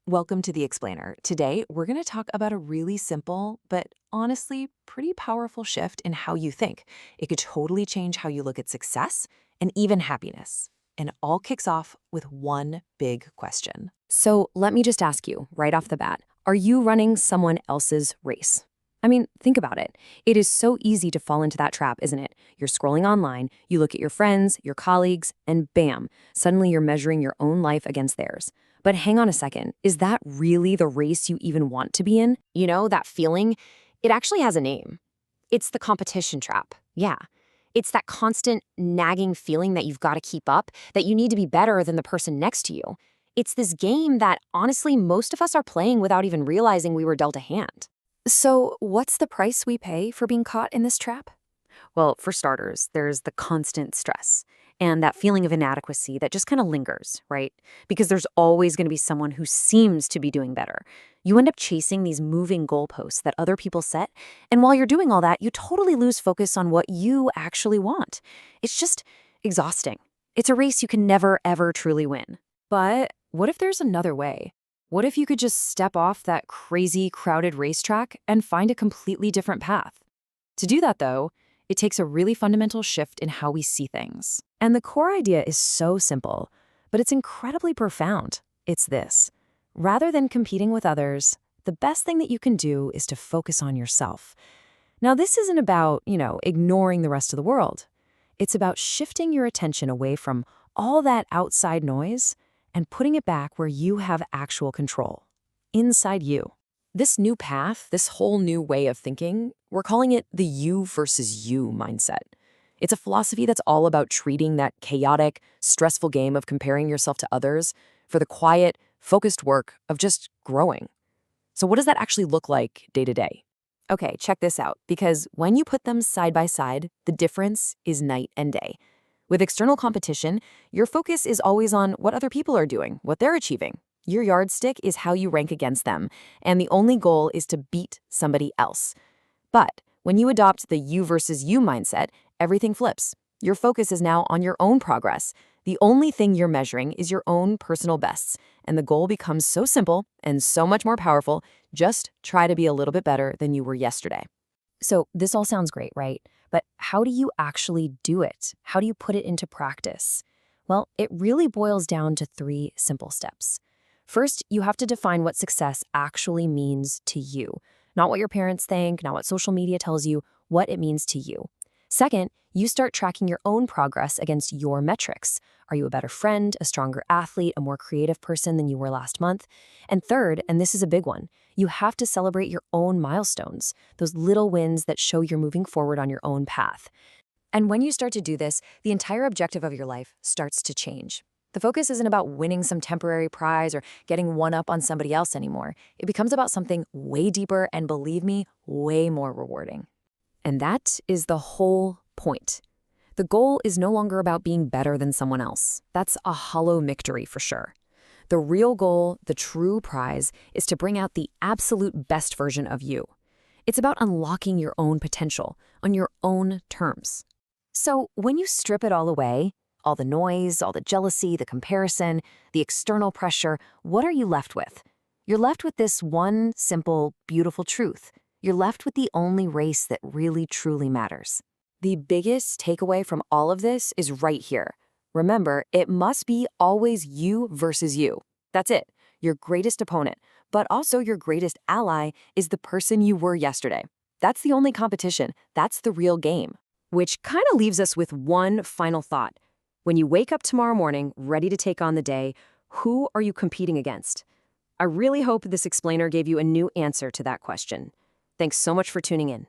Welcome to The Explainer. Today, we're going to talk about a really simple, but honestly, pretty powerful shift in how you think. It could totally change how you look at success and even happiness. And it all kicks off with one big question. So let me just ask you right off the bat, are you running someone else's race? I mean, think about it. It is so easy to fall into that trap, isn't it? You're scrolling online, you look at your friends, your colleagues, and bam, suddenly you're measuring your own life against theirs. But hang on a second, is that really the race you even want to be in? You know, that feeling, it actually has a name. It's the competition trap. Yeah. It's that constant nagging feeling that you've got to keep up, that you need to be better than the person next to you. It's this game that, honestly, most of us are playing without even realizing we were dealt a hand. So, what's the price we pay for being caught in this trap? Well, for starters, there's the constant stress and that feeling of inadequacy that just kind of lingers, right? Because there's always going to be someone who seems to be doing better. You end up chasing these moving goalposts that other people set, and while you're doing all that, you totally lose focus on what you actually want. It's just exhausting. It's a race you can never, ever truly win. But what if there's another way? What if you could just step off that crazy, crowded racetrack and find a completely different path? To do that, though, it takes a really fundamental shift in how we see things. And the core idea is so simple, but it's incredibly profound. It's this: rather than competing with others, the best thing that you can do is to focus on yourself. Now, this isn't about, ignoring the rest of the world. It's about shifting your attention away from all that outside noise and putting it back where you have actual control, inside you. This new path, this whole new way of thinking, we're calling it the you versus you mindset. It's a philosophy that's all about treating that chaotic, stressful game of comparing yourself to others for the quiet, focused work of just growing. So what does that actually look like day to day? Okay, check this out, because when you put them side by side, the difference is night and day. With external competition, your focus is always on what other people are doing, what they're achieving. Your yardstick is how you rank against them, and the only goal is to beat somebody else. But when you adopt the you versus you mindset, everything flips. Your focus is now on your own progress. The only thing you're measuring is your own personal bests, and the goal becomes so simple and so much more powerful. Just try to be a little bit better than you were yesterday. So this all sounds great, right? But how do you actually do it? How do you put it into practice? Well, it really boils down to 3 simple steps. First, you have to define what success actually means to you. Not what your parents think, not what social media tells you, what it means to you. Second, you start tracking your own progress against your metrics. Are you a better friend, a stronger athlete, a more creative person than you were last month? And third, and this is a big one, you have to celebrate your own milestones, those little wins that show you're moving forward on your own path. And when you start to do this, the entire objective of your life starts to change. The focus isn't about winning some temporary prize or getting one up on somebody else anymore. It becomes about something way deeper and, believe me, way more rewarding. And that is the whole point. The goal is no longer about being better than someone else. That's a hollow victory for sure. The real goal, the true prize, is to bring out the absolute best version of you. It's about unlocking your own potential on your own terms. So when you strip it all away, all the noise, all the jealousy, the comparison, the external pressure, what are you left with? You're left with this one simple, beautiful truth. You're left with the only race that really, truly matters. The biggest takeaway from all of this is right here. Remember, it must be always you versus you. That's it. Your greatest opponent, but also your greatest ally, is the person you were yesterday. That's the only competition. That's the real game. Which kind of leaves us with one final thought. When you wake up tomorrow morning, ready to take on the day, who are you competing against? I really hope this explainer gave you a new answer to that question. Thanks so much for tuning in.